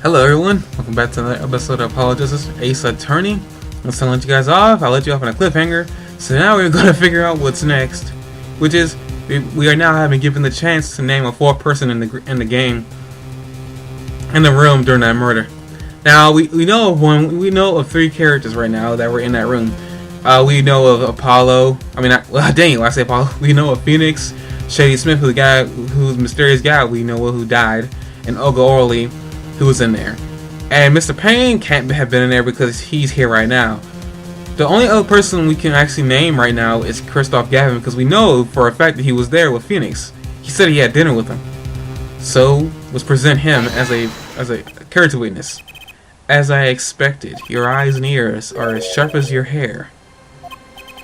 Hello everyone, welcome back to another episode of Apologist Ace Attorney. I'm gonna let you guys off. I'll let you off on a cliffhanger. So now we're gonna figure out what's next, which is we are now having given the chance to name a fourth person in the game in the room during that murder. Now we know of one. We know of three characters right now that were in that room. We know of Apollo. Dang it, when I say Apollo, we know of Phoenix, Shady Smith, who's the mysterious guy we know who died, and Olga Orley, who was in there. And Mr. Payne can't have been in there because he's here right now. The only other person we can actually name right now is Kristoph Gavin, because we know for a fact that he was there with Phoenix. He said he had dinner with him. So let's present him as a character witness. As I expected, your eyes and ears are as sharp as your hair.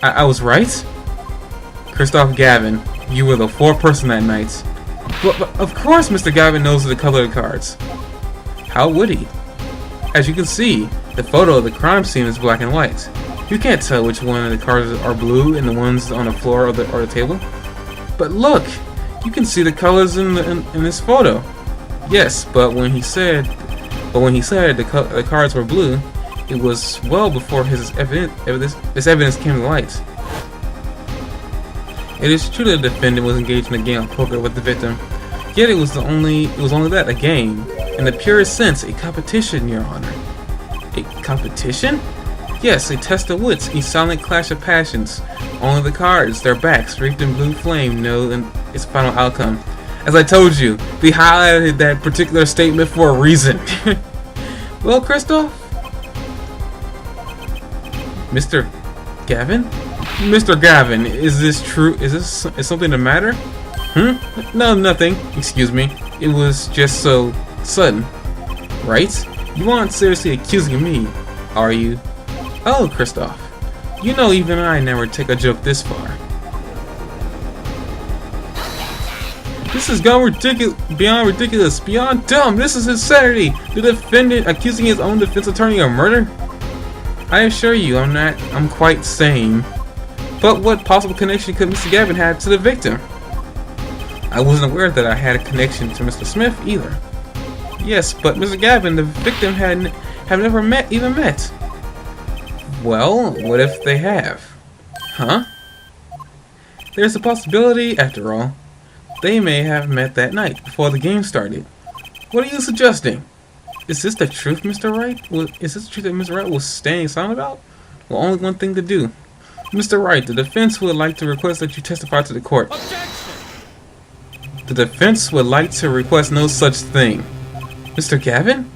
I was right? Kristoph Gavin, you were the fourth person that night. But of course Mr. Gavin knows the color of the cards. How would he? As you can see, the photo of the crime scene is black and white. You can't tell which one of the cards are blue and the ones on the floor or the table. But look, you can see the colors in this photo. Yes, but when he said the cards were blue, it was well before this evidence came to light. It is true that the defendant was engaged in a game of poker with the victim, yet it was only that, a game. In the purest sense, a competition, Your Honor. A competition? Yes, a test of wits, a silent clash of passions. Only the cards, their backs, streaked in blue flame, know its final outcome. As I told you, we highlighted that particular statement for a reason. Well, Kristoph? Mr. Gavin? Mr. Gavin, is this true? Is something the matter? No, nothing. Excuse me. It was just so sudden, right? You aren't seriously accusing me, are you? Oh, Kristoph, you know even I never take a joke this far. This has gone beyond ridiculous, beyond dumb. This is insanity. The defendant accusing his own defense attorney of murder? I assure you, I'm quite sane. But what possible connection could Mr. Gavin have to the victim? I wasn't aware that I had a connection to Mr. Smith either. Yes, but Mr. Gavin, the victim have never even met. Well, what if they have? Huh? There's a possibility, after all. They may have met that night, before the game started. What are you suggesting? Is this the truth, Mr. Wright? Is this the truth that Mr. Wright was staying silent about? Well, only one thing to do. Mr. Wright, the defense would like to request that you testify to the court. Objection! The defense would like to request no such thing. Mr. Gavin?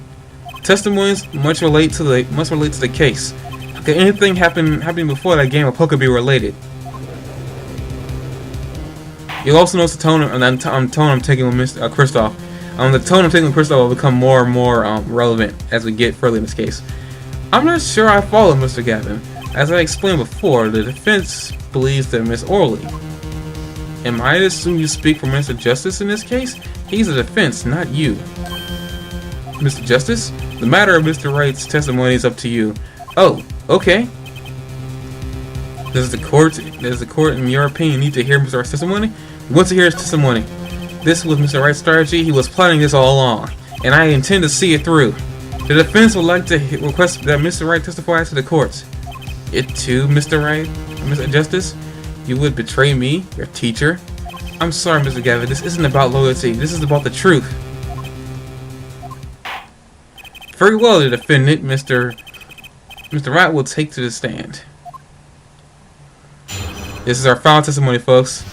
Testimonies must relate to the case. How can anything happening before that game of poker be related? You'll also notice the tone I'm taking with Mr. Kristoph. The tone I'm taking with Kristoph will become more and more relevant as we get further in this case. I'm not sure I follow Mr. Gavin. As I explained before, the defense believes that Miss Orley. Am I to assume you speak for Mr. Justice in this case? He's the defense, not you. Mr. Justice, the matter of Mr. Wright's testimony is up to you. Oh, okay. Does the court, in your opinion, need to hear Mr. Wright's testimony? We want to hear his testimony. This was Mr. Wright's strategy. He was planning this all along, and I intend to see it through. The defense would like to request that Mr. Wright testify to the court. It too, Mr. Wright, Mr. Justice? You would betray me, your teacher? I'm sorry, Mr. Gavin. This isn't about loyalty. This is about the truth. Very well, the defendant, Mr. Wright, will take to the stand. This is our final testimony, folks.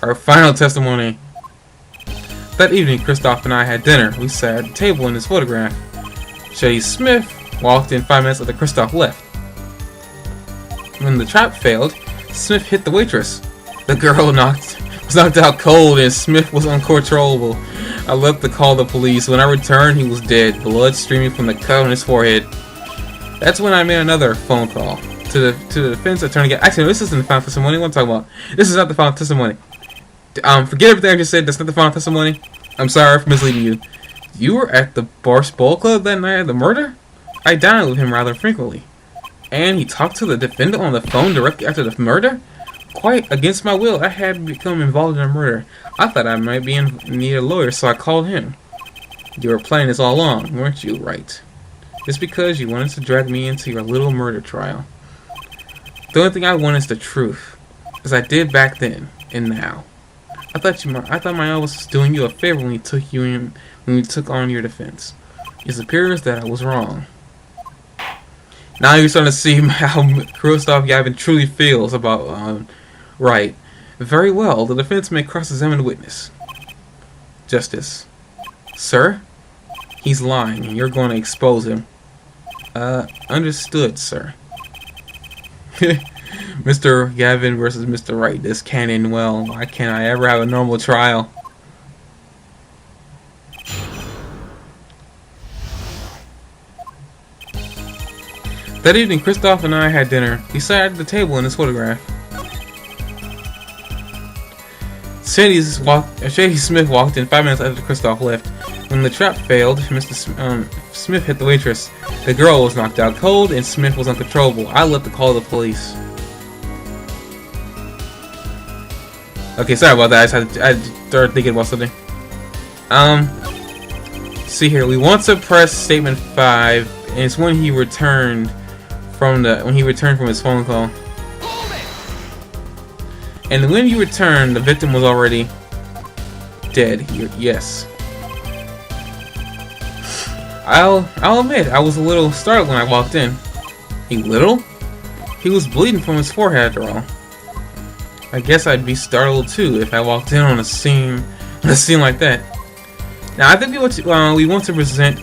Our final testimony. That evening, Kristoph and I had dinner. We sat at the table in this photograph. Shady Smith walked in 5 minutes after Kristoph left. When the trap failed, Smith hit the waitress. The girl was knocked out cold, and Smith was uncontrollable. I left to call the police. When I returned, he was dead, blood streaming from the cut on his forehead. That's when I made another phone call to the defense attorney. Actually, no, this isn't the final testimony. What I'm talking about? This is not the final testimony. Forget everything I just said. That's not the final testimony. I'm sorry for misleading you. You were at the Bar's Bowl Club that night of the murder? I dined with him rather frequently. And he talked to the defendant on the phone directly after the murder? Quite against my will, I had become involved in a murder. I thought I might be in need of a lawyer, so I called him. You were planning this all along, weren't you, right? Just because you wanted to drag me into your little murder trial. The only thing I want is the truth, as I did back then and now. I thought my elbow was doing you a favor when we took on your defense. It appears that I was wrong. Now you're starting to see how Kristoph Gavin truly feels about Wright. Very well, the defense may cross-examine the witness. Justice. Sir? He's lying, and you're going to expose him. Understood, sir. Mr. Gavin versus Mr. Wright. This can't end well. Why can't I ever have a normal trial? That evening, Kristoph and I had dinner. We sat at the table in his photograph. Shady Smith walked in 5 minutes after Kristoph left. When the trap failed, Mr. Smith hit the waitress. The girl was knocked out cold, and Smith was uncontrollable. I left to call the police. Okay, sorry about that. I started thinking about something. See here. We want to press statement 5, and it's when he returned from his phone call. And when you returned, the victim was already dead. Yes. I'll admit, I was a little startled when I walked in. A little? He was bleeding from his forehead after all. I guess I'd be startled too if I walked in on a scene like that. Now I think we want to present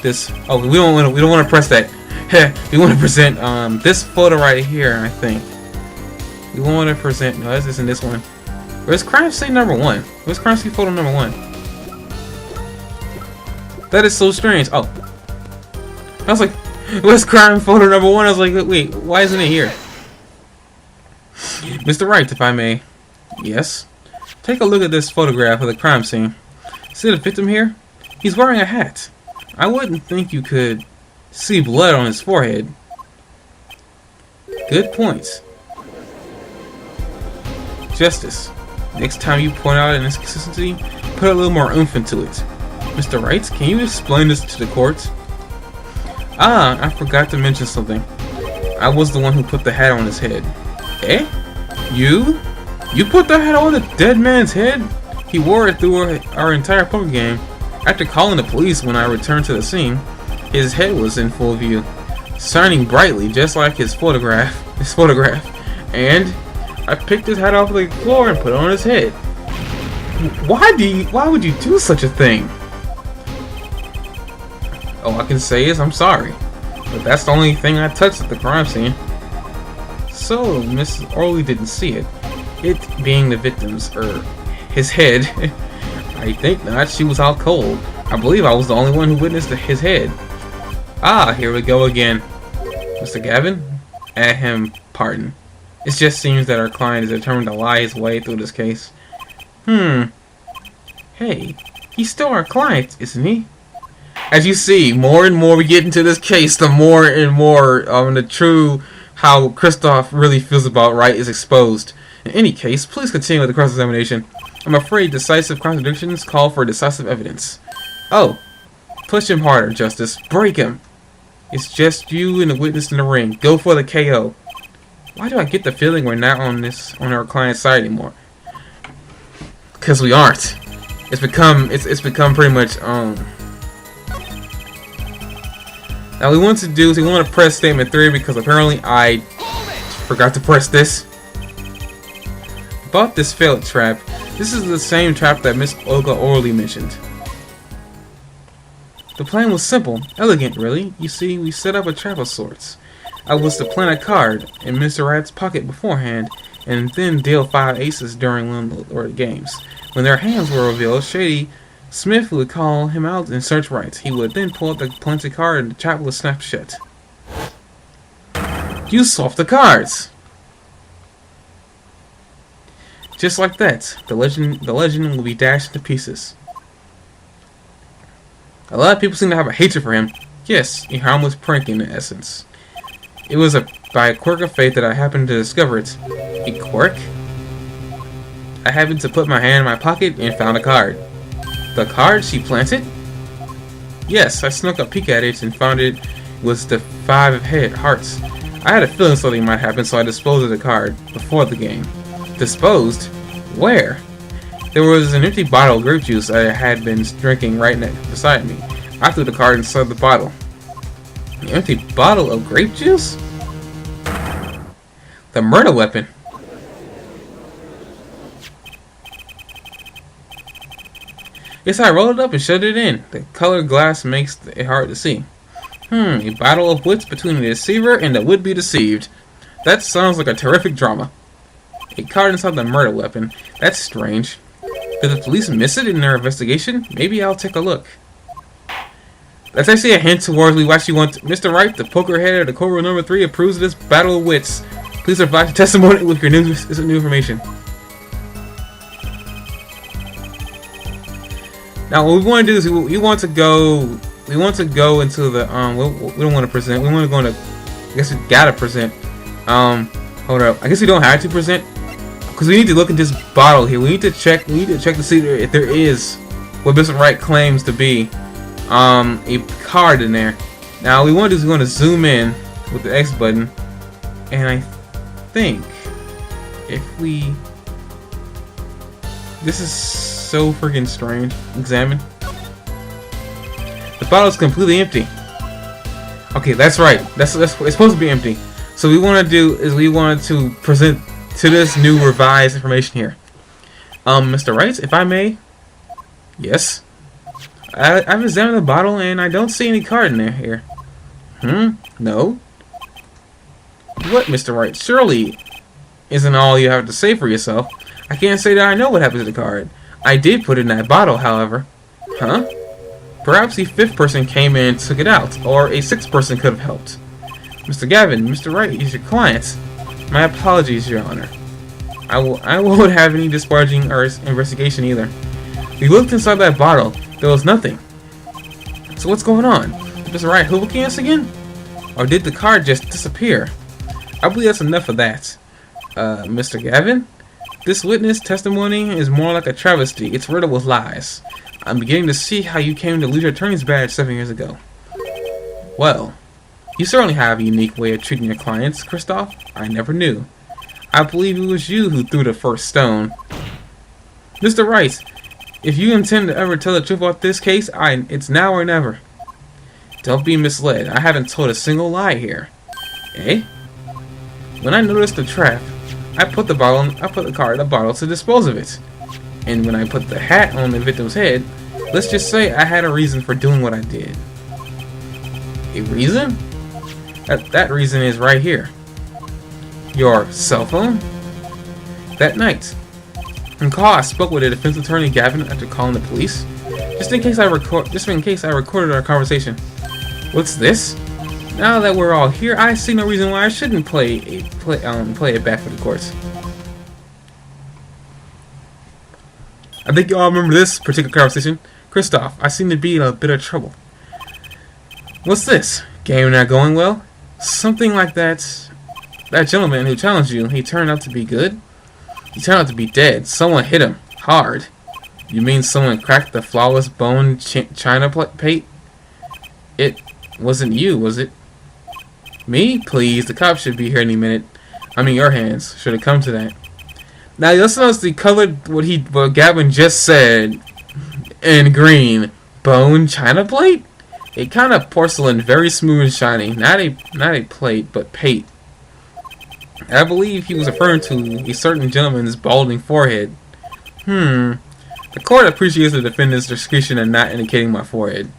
this. Oh, we don't want to press that. We want to present this photo right here. I think we want to present. No, this isn't this one. Where's crime scene number 1? Where's crime scene photo number 1? That is so strange. Oh, I was like, where's crime photo number 1? I was like, wait, why isn't it here? Mr. Wright, if I may. Yes. Take a look at this photograph of the crime scene. See the victim here? He's wearing a hat. I wouldn't think you could see blood on his forehead. Good points. Justice. Next time you point out an inconsistency, put a little more oomph into it. Mr. Wright, can you explain this to the court? Ah, I forgot to mention something. I was the one who put the hat on his head. Eh? You? You put the hat on the dead man's head? He wore it through our entire poker game. After calling the police when I returned to the scene, his head was in full view, shining brightly just like his photograph. And I picked his hat off the floor and put it on his head. Why would you do such a thing? All I can say is I'm sorry, but that's the only thing I touched at the crime scene. So Mrs. Orley didn't see it. It being the victim's, his head. I think not. She was out cold. I believe I was the only one who witnessed his head. Ah, here we go again. Mr. Gavin? Pardon. It just seems that our client is determined to lie his way through this case. Hey, he's still our client, isn't he? As you see, more and more we get into this case, the more and more the true how Kristoph really feels about Wright is exposed. In any case, please continue with the cross-examination. I'm afraid decisive contradictions call for decisive evidence. Oh, push him harder, Justice. Break him. It's just you and the witness in the ring. Go for the KO. Why do I get the feeling we're not on our client's side anymore? Because we aren't. It's become pretty much Now we want to press statement 3 because apparently I forgot to press this. About this failed trap. This is the same trap that Miss Olga Orley mentioned. The plan was simple, elegant really. You see, we set up a trap of sorts. I was to plant a card in Mr. Rat's pocket beforehand, and then deal 5 aces during one of the games. When their hands were revealed, Shady Smith would call him out and search Wright. He would then pull out the planted card and the trap would snap shut. You swapped the cards! Just like that, the legend will be dashed to pieces. A lot of people seem to have a hatred for him. Yes, a harmless prank in essence. It was by a quirk of fate that I happened to discover it. A quirk? I I happened to put my hand in my pocket and found a card. The card she planted? Yes, I snuck a peek at it and found it was the 5 of hearts. I had a feeling something might happen, so I disposed of the card before the game. Disposed? Where? There was an empty bottle of grape juice I had been drinking right beside me. I threw the card inside the bottle. An empty bottle of grape juice? The murder weapon. Yes, I rolled it up and shoved it in. The colored glass makes it hard to see. A battle of wits between the deceiver and the would-be deceived. That sounds like a terrific drama. A card inside the murder weapon. That's strange. Did the police miss it in their investigation? Maybe I'll take a look. That's actually a hint towards we actually want Mr. Wright, the poker head of the Cobra number 3, approves of this battle of wits. Please provide your testimony with your new information. Now, what we want to do is we want to go into the we don't want to present. We want to go into. I guess we gotta present. Hold up. I guess we don't have to present because we need to look at this bottle here. We need to check. We need to check to see if there is what Mr. Wright claims to be a card in there. Now, what we want to do is we want to zoom in with the X button, and I think if we. This is so freaking strange. Examine. The bottle is completely empty. Okay, that's right. That's it's supposed to be empty. So what we want to do is we want to present to this new revised information here. Mr. Wright, if I may. Yes. I've examined the bottle and I don't see any card in there here. No. What, Mr. Wright? Surely isn't all you have to say for yourself. I can't say that I know what happened to the card. I did put it in that bottle, however. Huh? Perhaps a 5th person came in and took it out, or a 6th person could have helped. Mr. Gavin, Mr. Wright is your client. My apologies, Your Honor. I won't have any disparaging or investigation either. We looked inside that bottle. There was nothing. So what's going on? Did Mr. Wright hooligan us again? Or did the card just disappear? I believe that's enough of that. Mr. Gavin? This witness testimony is more like a travesty. It's riddled with lies. I'm beginning to see how you came to lose your attorney's badge 7 years ago. Well, you certainly have a unique way of treating your clients, Kristoph. I never knew. I believe it was you who threw the first stone. Mr. Wright, if you intend to ever tell the truth about this case, it's now or never. Don't be misled. I haven't told a single lie here. Eh? When I noticed the trap, I put the card in the bottle to dispose of it. And when I put the hat on the victim's head, let's just say I had a reason for doing what I did. A reason? That reason is right here. Your cell phone? That night, in call, I spoke with a defense attorney, Gavin, after calling the police. Just in case I recorded our conversation. What's this? Now that we're all here, I see no reason why I shouldn't play it back for the courts. I think you all remember this particular conversation. Kristoph, I seem to be in a bit of trouble. What's this? Game not going well? Something like that. That gentleman who challenged you, he turned out to be good? He turned out to be dead. Someone hit him. Hard. You mean someone cracked the flawless bone china plate? It wasn't you, was it? Me? Please, the cops should be here any minute. I'm in your hands. Should it come to that. Now, you'll notice the color, what Gavin just said, in green. Bone china plate? A kind of porcelain, very smooth and shiny. Not a plate, but pate. I believe he was referring to a certain gentleman's balding forehead. The court appreciates the defendant's discretion in not indicating my forehead.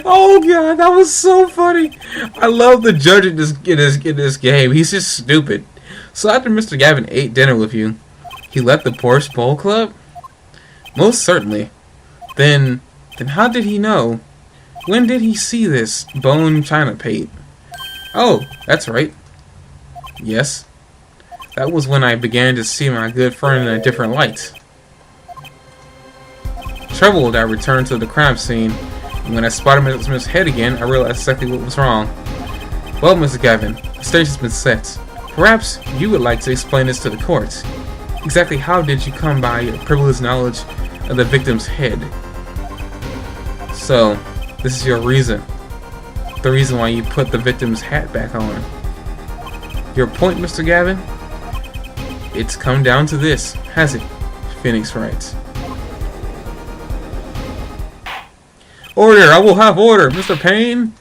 Oh god, that was so funny. I love the judge in this game. He's just stupid. So after Mr. Gavin ate dinner with you, he left the Porsche Bowl Club? Most certainly. Then how did he know? When did he see this bone china plate? Oh, that's right. Yes. That was when I began to see my good friend in a different light. Troubled, I returned to the crime scene. And when I spotted Mr. Smith's head again, I realized exactly what was wrong. Well, Mr. Gavin, the stage has been set. Perhaps you would like to explain this to the courts. Exactly how did you come by your privileged knowledge of the victim's head? So, this is your reason. The reason why you put the victim's hat back on. Your point, Mr. Gavin? It's come down to this, has it? Phoenix writes. Order! I will have order! Mr. Payne?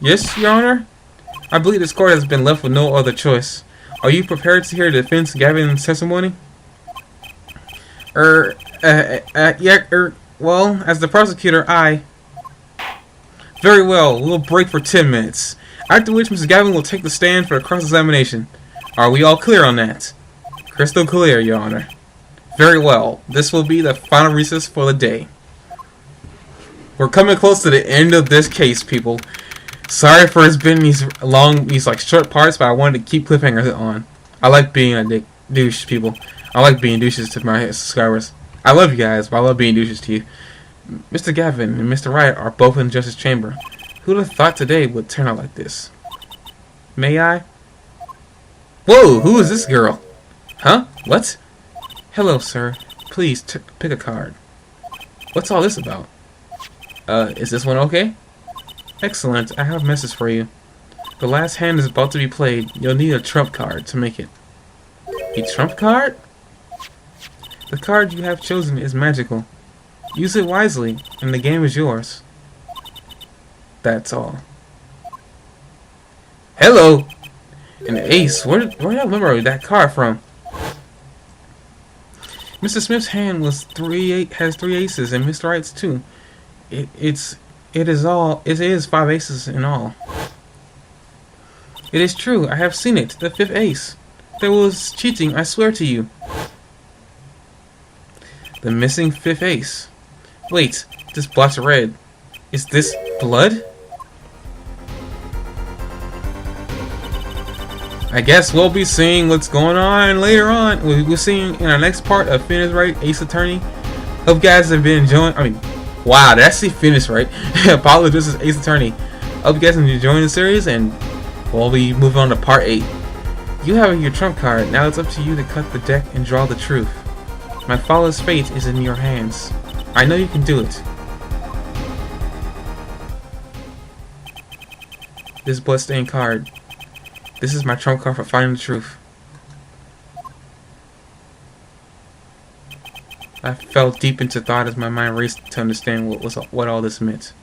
Yes, Your Honor? I believe this court has been left with no other choice. Are you prepared to hear the defense Gavin's testimony? Well, as the prosecutor, Very well, we'll break for 10 minutes. After which Mr. Gavin will take the stand for a cross-examination. Are we all clear on that? Crystal clear, Your Honor. Very well, this will be the final recess for the day. We're coming close to the end of this case, people. Sorry for it's been these short parts, but I wanted to keep cliffhangers on. I like being a douche, people. I like being douches to my subscribers. I love you guys, but I love being douches to you. Mr. Gavin and Mr. Wright are both in the Justice Chamber. Who'd have thought today would turn out like this? May I? Whoa, who is this girl? Huh? What? Hello, sir. Please, pick a card. What's all this about? Is this one okay? Excellent, I have a message for you. The last hand is about to be played. You'll need a trump card to make it. A trump card? The card you have chosen is magical. Use it wisely, and the game is yours. That's all. Hello! An ace. Where did I remember that card from? Mr. Smith's hand has 3 aces, and Mr. Wright's 2. It is 5 aces in all. It is true, I have seen it, the 5th ace. There was cheating, I swear to you. The missing 5th ace. Wait, this blotch of red. Is this blood? I guess we'll be seeing what's going on later on. We'll see in our next part of Phoenix Wright, Ace Attorney. Hope you guys have been enjoying. Wow, did I see Phoenix Wright? Apologies, this is Ace Attorney. Hope you guys have been enjoying the series, and we'll be moving on to part 8. You have your trump card. Now it's up to you to cut the deck and draw the truth. My father's fate is in your hands. I know you can do it. This bloodstained card. This is my trump card for finding the truth. I fell deep into thought as my mind raced to understand what all this meant.